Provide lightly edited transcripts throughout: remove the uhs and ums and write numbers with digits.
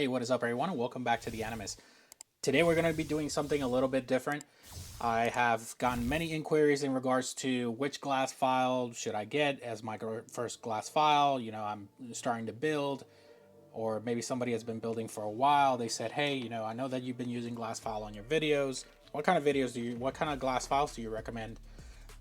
Hey, what is up everyone, and welcome back to the Animous. Today we're going to be doing something a little bit different. I have gotten many inquiries in regards to which glass file should I get as my first glass file. You know, I'm starting to build, or maybe somebody has been building for a while. They said, hey, you know, I know that you've been using glass file on your videos. What kind of glass files do you recommend?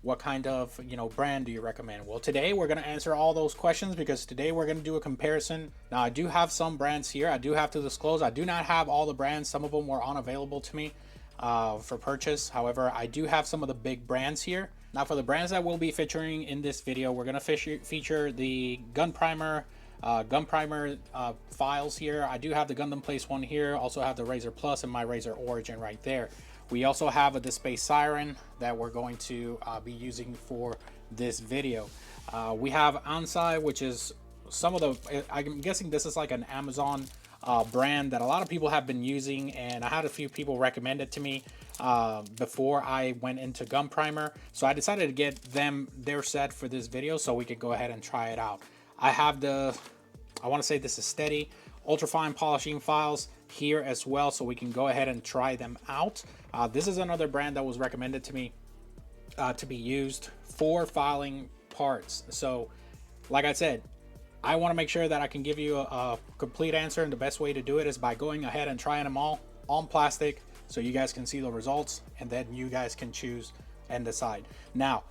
What kind of, brand do you recommend? Well, today we're going to answer all those questions because today we're going to do a comparison. Now, I do have some brands here. I do have to disclose, I do not have all the brands. Some of them were unavailable to me for purchase. However, I do have some of the big brands here. Now, for the brands that we'll be featuring in this video, we're going to feature the Gunprimer files here. I do have the Gundam Place one here. Also have the Razer Plus and my Razer Origin right there. We also have a DSPIAE Siren that we're going to be using for this video. We have ANSAI, which is some of the, I'm guessing this is like an Amazon brand that a lot of people have been using, and I had a few people recommend it to me before I went into Gunprimer. So I decided to get their set for this video so we could go ahead and try it out. I have I want to say this is STEDI ultrafine polishing files here as well, so we can go ahead and try them out. This is another brand that was recommended to me to be used for filing parts. So like I said, I want to make sure that I can give you a complete answer, and the best way to do it is by going ahead and trying them all on plastic so you guys can see the results, and then you guys can choose and decide. Now,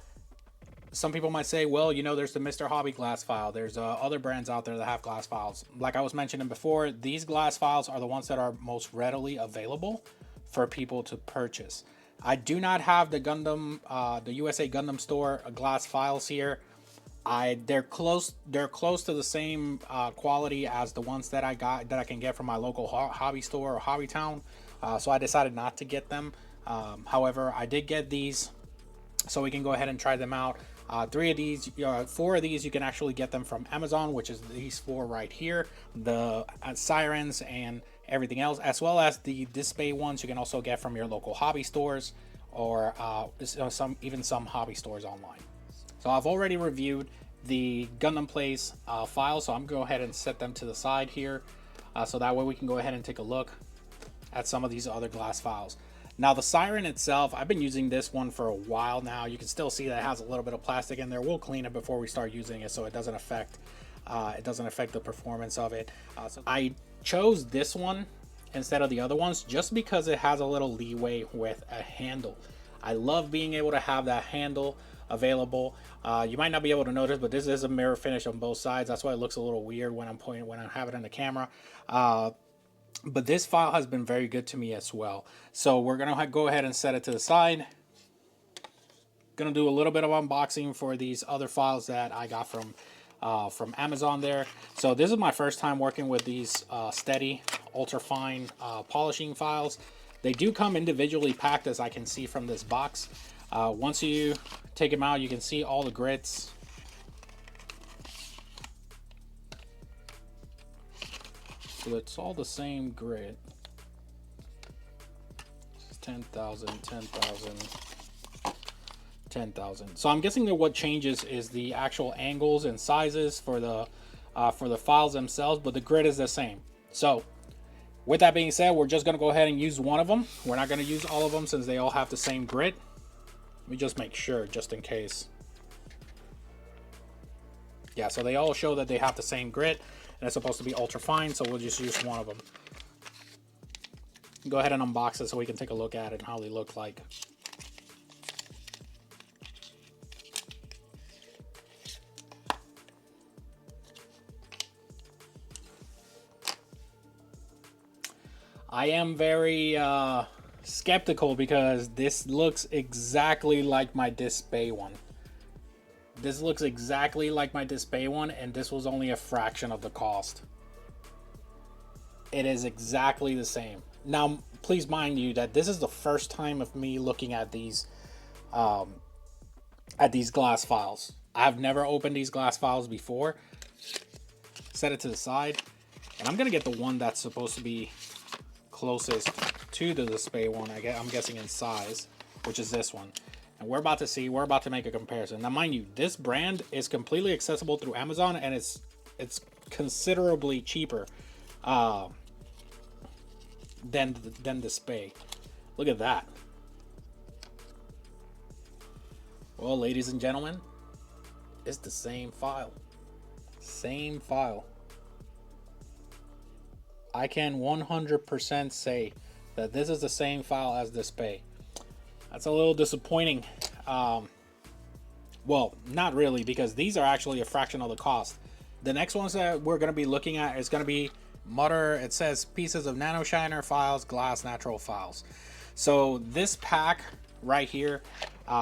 some people might say, well, you know, there's the Mr. Hobby glass file. There's other brands out there that have glass files. Like I was mentioning before, these glass files are the ones that are most readily available for people to purchase. I do not have the Gundam, the USA Gundam Store glass files here. They're close to the same quality as the ones that I can get from my local hobby store or hobby town. So I decided not to get them. However, I did get these, so we can go ahead and try them out. 4 of these you can actually get them from Amazon, which is these 4 right here, the Sirens and everything else, as well as the DSPIAE ones you can also get from your local hobby stores, or some hobby stores online. So I've already reviewed the Gundam Place files, so I'm going to go ahead and set them to the side here, so that way we can go ahead and take a look at some of these other glass files. Now, the Siren itself, I've been using this one for a while now. You can still see that it has a little bit of plastic in there. We'll clean it before we start using it so it doesn't affect the performance of it. So I chose this one instead of the other ones just because it has a little leeway with a handle. I love being able to have that handle available. You might not be able to notice, but this is a mirror finish on both sides. That's why it looks a little weird when I have it in the camera. But this file has been very good to me as well. So we're going to go ahead and set it to the side. Going to do a little bit of unboxing for these other files that I got from Amazon there. So this is my first time working with these STEDI ultrafine polishing files. They do come individually packed, as I can see from this box. Once you take them out, you can see all the grits. So it's all the same grit. 10,000, 10,000, 10,000. So I'm guessing that what changes is the actual angles and sizes for the files themselves, but the grit is the same. So with that being said, we're just going to go ahead and use one of them. We're not going to use all of them since they all have the same grit. Let me just make sure, just in case. Yeah, so they all show that they have the same grit, and it's supposed to be ultra fine, so we'll just use one of them. Go ahead and unbox it so we can take a look at it and how they look like. I am very skeptical because this looks exactly like my DSPIAE one. This looks exactly like my DSPIAE one, and this was only a fraction of the cost. It is exactly the same. Now, please mind you that this is the first time of me looking at these glass files. I've never opened these glass files before. Set it to the side, and I'm gonna get the one that's supposed to be closest to the DSPIAE one. I'm guessing in size, which is this one. And we're about to make a comparison. Now, mind you, this brand is completely accessible through Amazon, and it's considerably cheaper than the SPIAE. Look at that. Well, ladies and gentlemen, it's the same file. Same file. I can 100% say that this is the same file as the SPIAE. That's a little disappointing. Well, not really, because these are actually a fraction of the cost. The next ones that we're going to be looking at is going to be Muller. It says pieces of nanoshiner files, glass natural files. So this pack right here,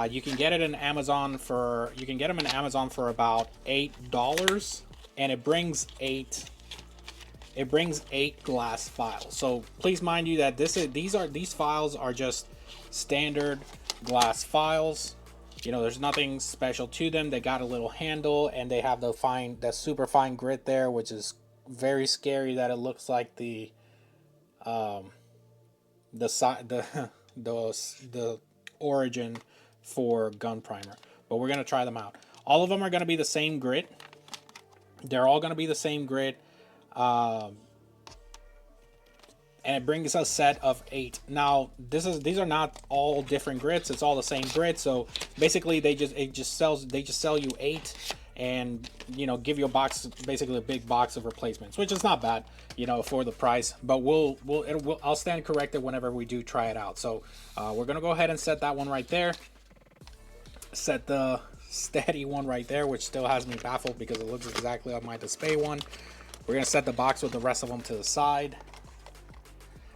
you can get it in Amazon for, you can get them in Amazon for about $8, and it brings eight glass files. So please mind you that these files are just standard glass files. You know, there's nothing special to them. They got a little handle, and they have the super fine grit there, which is very scary that it looks like the origin for Gunprimer. But we're gonna try them out. All of them are gonna be the same grit. They're all gonna be the same grit. And it brings a set of 8. Now, these are not all different grits. It's all the same grit. So basically, they just sell you 8, and you know, give you a box, basically a big box of replacements, which is not bad, you know, for the price. But I'll stand corrected whenever we do try it out. So we're gonna go ahead and set that one right there. Set the STEDI one right there, which still has me baffled because it looks exactly like my DSPIAE one. We're gonna set the box with the rest of them to the side.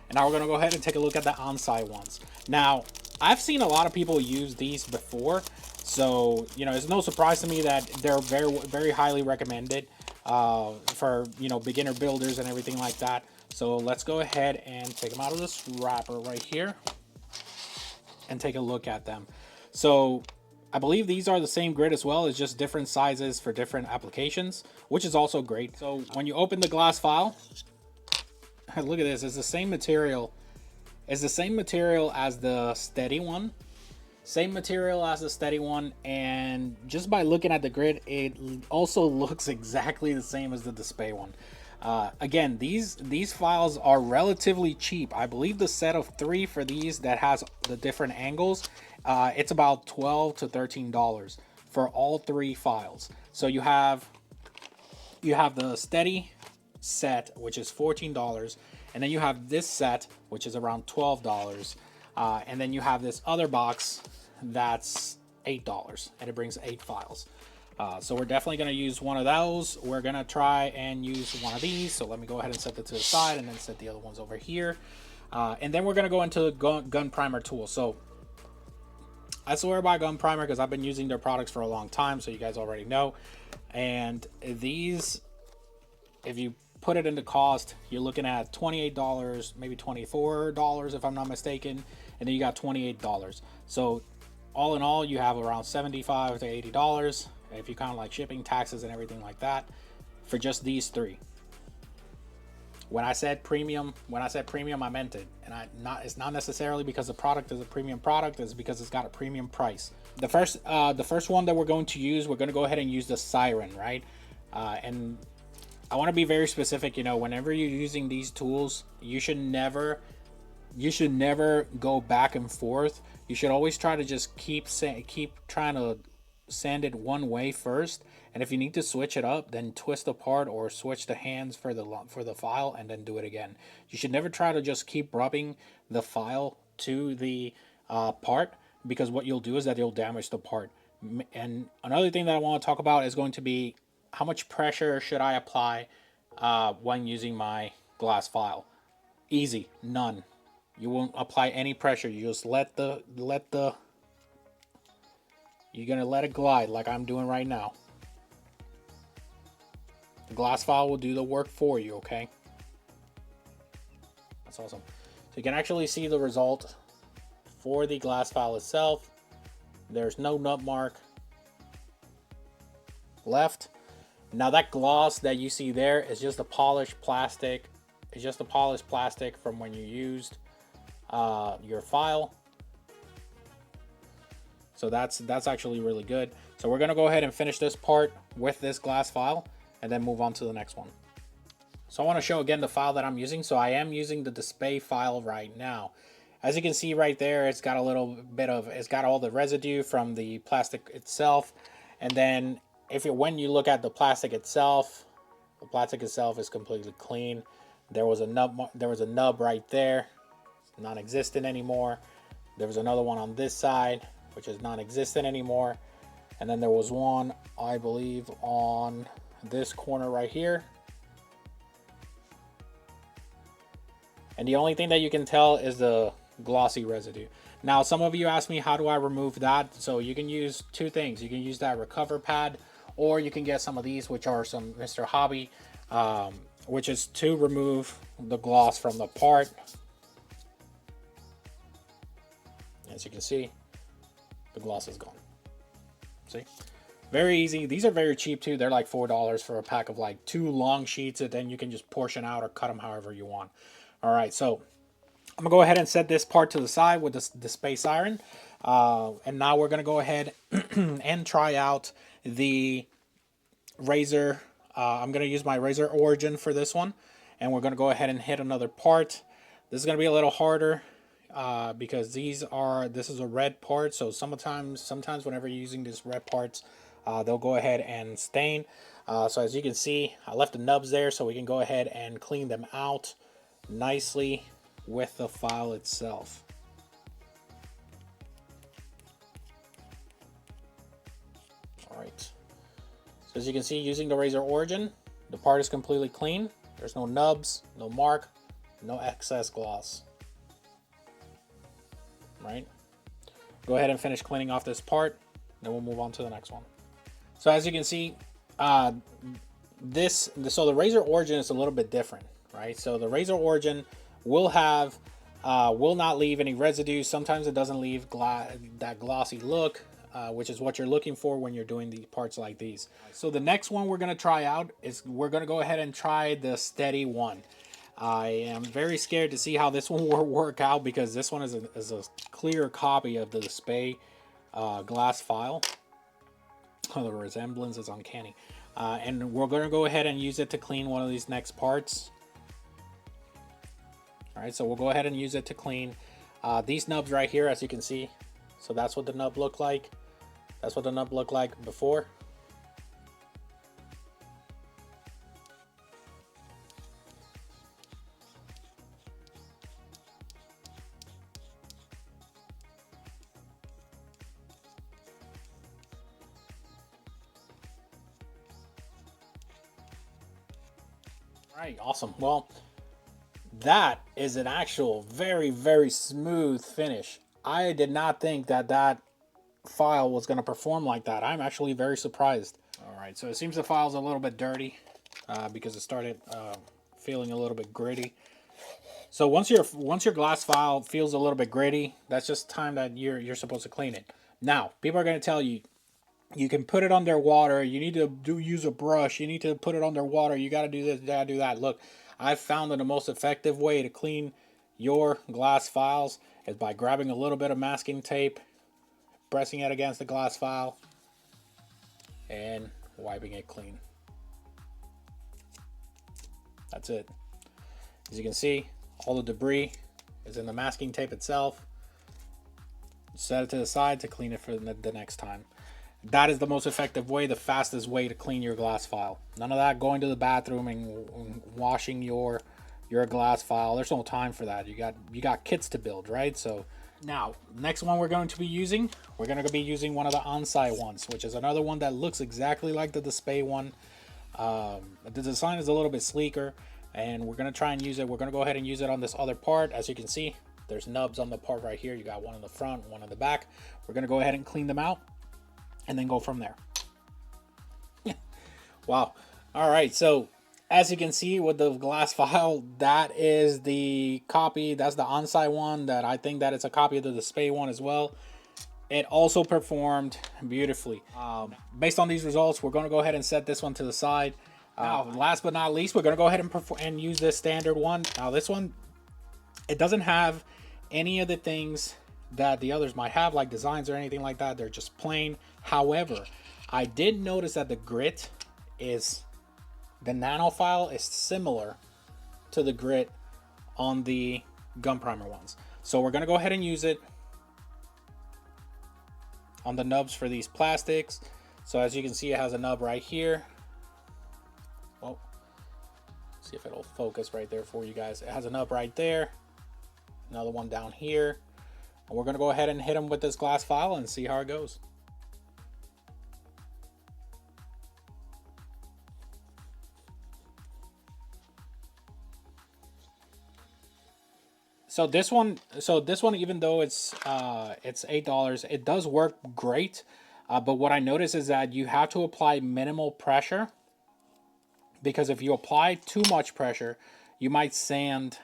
And now we're going to go ahead and take a look at the ANSAI ones. Now, I've seen a lot of people use these before, so, you know, it's no surprise to me that they're very, very highly recommended for, you know, beginner builders and everything like that. So let's go ahead and take them out of this wrapper right here and take a look at them. So I believe these are the same grit as well. It's just different sizes for different applications, which is also great. So when you open the glass file, look at this. It's the same material. It's the same material as the STEDI one. Same material as the STEDI one. And just by looking at the grid, it also looks exactly the same as the DSPIAE one. Again, these files are relatively cheap. I believe the set of 3 for these that has the different angles, it's about $12 to $13 for all 3 files. So you have the STEDI set, which is $14, and then you have this set, which is around $12, and then you have this other box that's $8, and it brings 8 files. So we're definitely going to use one of those. We're going to try and use one of these. So let me go ahead and set that to the side, and then set the other ones over here. And then we're going to go into the Gunprimer tool. So I swear by Gunprimer because I've been using their products for a long time, so you guys already know. And these, if you put it into cost, you're looking at $28, maybe $24 if I'm not mistaken, and then you got $28. So all in all, you have around $75 to $80 if you count like shipping, taxes, and everything like that for just these 3. When I said premium, I meant it, and it's not necessarily because the product is a premium product. It's because it's got a premium price. The first one that we're going to use, we're going to go ahead and use the Siren, right? And I want to be very specific. You know, whenever you're using these tools, you should never go back and forth. You should always try to just keep trying to sand it one way first, and if you need to switch it up, then twist the part or switch the hands for the file and then do it again. You should never try to just keep rubbing the file to the part, because what you'll do is that you'll damage the part. And another thing that I want to talk about is going to be how much pressure should I apply when using my glass file. Easy, none. You won't apply any pressure. You just you're gonna let it glide like I'm doing right now. The glass file will do the work for you, okay? That's awesome. So you can actually see the result for the glass file itself. There's no nut mark left. Now that gloss that you see there is just a polished plastic. It's just a polished plastic from when you used your file. So that's actually really good. So we're gonna go ahead and finish this part with this glass file and then move on to the next one. So I want to show again the file that I'm using. So I am using the DSPIAE file right now. As you can see right there, it's got a little bit of, it's got all the residue from the plastic itself. And then when you look at the plastic itself is completely clean. There was a nub right there, non-existent anymore. There was another one on this side, which is non-existent anymore. And then there was one, I believe, on this corner right here. And the only thing that you can tell is the glossy residue. Now, some of you ask me, how do I remove that? So you can use two things. You can use that recover pad, or you can get some of these, which are some Mr. Hobby, which is to remove the gloss from the part. As you can see, the gloss is gone. See? Very easy. These are very cheap too. They're like $4 for a pack of like 2 long sheets, and then you can just portion out or cut them however you want. All right, so I'm gonna go ahead and set this part to the side with the DSPIAE Siren. And now we're gonna go ahead and try out the Razer. I'm gonna use my Razer Origin for this one, and we're gonna go ahead and hit another part. This is gonna be a little harder because this is a red part. So sometimes whenever you're using these red parts, they'll go ahead and stain. So as you can see, I left the nubs there so we can go ahead and clean them out nicely with the file itself. All right. So as you can see, using the Razer Origin, the part is completely clean. There's no nubs, no mark, no excess gloss. Right? Go ahead and finish cleaning off this part, then we'll move on to the next one. So as you can see, so the Razer Origin is a little bit different, right? So the Razer Origin will not leave any residue. Sometimes it doesn't leave that glossy look, which is what you're looking for when you're doing the parts like these. So the next one we're going to try out is we're going to go ahead and try the STEDI one. I am very scared to see how this one will work out because this one is a clear copy of the DSPIAE glass file. Oh, the resemblance is uncanny. And we're going to go ahead and use it to clean one of these next parts. All right, so we'll go ahead and use it to clean these nubs right here, as you can see. So that's what the nub looked like. That's what the nub looked like before. All right, awesome. Well, that is an actual very smooth finish. I did not think that file was going to perform like that. I'm actually very surprised. All right, so it seems the file's a little bit dirty because it started feeling a little bit gritty. So once your glass file feels a little bit gritty, that's just time that you're supposed to clean it. Now, people are going to tell you, you can put it under water. You need to use a brush. You need to put it under water. You got to do this, you got to do that. Look, I've found that the most effective way to clean your glass files is by grabbing a little bit of masking tape, pressing it against the glass file, and wiping it clean. That's it. As you can see, all the debris is in the masking tape itself. Set it to the side to clean it for the next time. That is the most effective way, the fastest way to clean your glass file. None of that going to the bathroom and washing your glass file. There's no time for that. You got kits to build, right? So now, next one we're going to be using one of the ANSAI ones, which is another one that looks exactly like the DSPIAE one. The design is a little bit sleeker, and we're going to try and use it. We're going to go ahead and use it on this other part. As you can see, there's nubs on the part right here. You got one in the front, one in the back. We're going to go ahead and clean them out and then go from there. Wow. All right, so as you can see with the glass file, that is the copy. That's the ANSAI one. That I think that it's a copy of the DSPIAE one as well. It also performed beautifully. Based on these results, we're going to go ahead and set this one to the side. Last but not least, we're going to go ahead and use this standard one. Now this one, it doesn't have any of the things that the others might have, like designs or anything like that. They're just plain. However, I did notice that the grit is the nano file is similar to the grit on the Gunprimer ones. So we're going to go ahead and use it on the nubs for these plastics. So as you can see, it has a nub right here. Oh, see if it'll focus right there for you guys. It has a nub right there, another one down here, and we're going to go ahead and hit them with this glass file and see how it goes. So this one, even though it's $8, it does work great. But what I notice is that you have to apply minimal pressure, because if you apply too much pressure, you might sand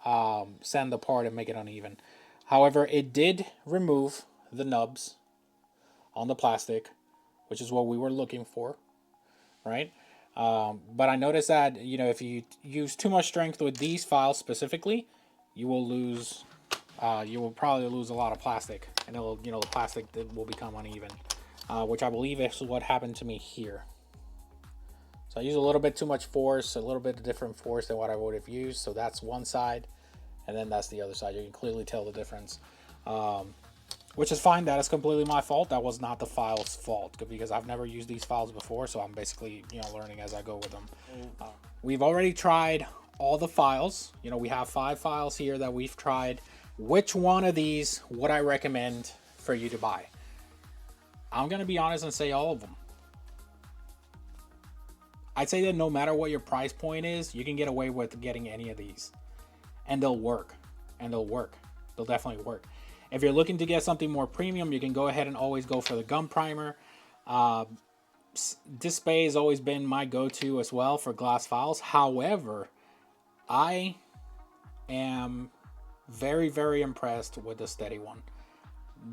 the part and make it uneven. However, it did remove the nubs on the plastic, which is what we were looking for, right? But I noticed that, you know, if you use too much strength with these files specifically, you will lose, you will probably lose a lot of plastic, and it'll, you know, the plastic will become uneven, which I believe is what happened to me here. So I use a little bit too much force, a little bit of different force than what I would have used. So that's one side, and then that's the other side. You can clearly tell the difference, which is fine. That is completely my fault. That was not the file's fault, because I've never used these files before, so I'm basically, you know, learning as I go with them. We've already tried all the files. You know, we have 5 files here that we've tried. Which one of these would I recommend for you to buy? I'm going to be honest and say all of them. I'd say that no matter what your price point is, you can get away with getting any of these, and they'll work, they'll definitely work. If you're looking to get something more premium, you can go ahead and always go for the Gunprimer. DSPIAE has always been my go-to as well for glass files. However, I am very, very impressed with the STEDI one.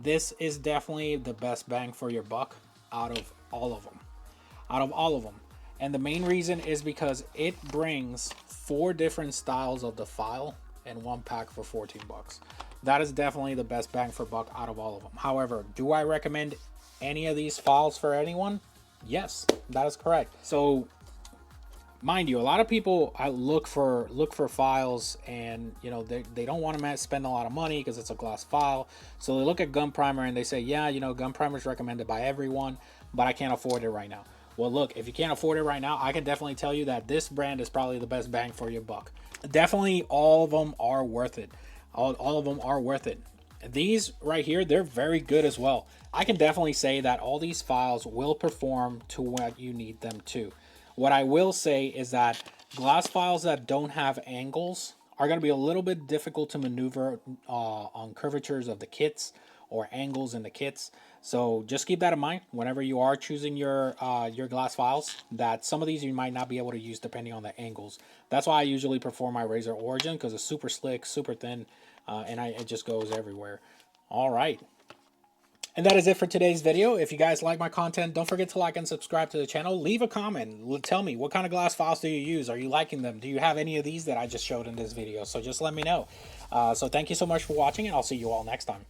This is definitely the best bang for your buck out of all of them. And the main reason is because it brings 4 different styles of the file in one pack for 14 bucks. That is definitely the best bang for buck out of all of them. However, do I recommend any of these files for anyone? Yes, that is correct. So mind you, a lot of people look for files, and you know, they don't want to spend a lot of money because it's a glass file. So they look at Gunprimer and they say, yeah, you know, Gunprimer is recommended by everyone, but I can't afford it right now. Well, look, if you can't afford it right now, I can definitely tell you that this brand is probably the best bang for your buck. Definitely, all of them are worth it. All of them are worth it. These right here, they're very good as well. I can definitely say that all these files will perform to what you need them to. What I will say is that glass files that don't have angles are going to be a little bit difficult to maneuver on curvatures of the kits or angles in the kits. So just keep that in mind whenever you are choosing your glass files, that some of these you might not be able to use depending on the angles. That's why I usually prefer my Razer Origin, because it's super slick, super thin, and it just goes everywhere. All right. And that is it for today's video. If you guys like my content, don't forget to like and subscribe to the channel. Leave a comment. Tell me, what kind of glass files do you use? Are you liking them? Do you have any of these that I just showed in this video? So just let me know. So thank you so much for watching, and I'll see you all next time.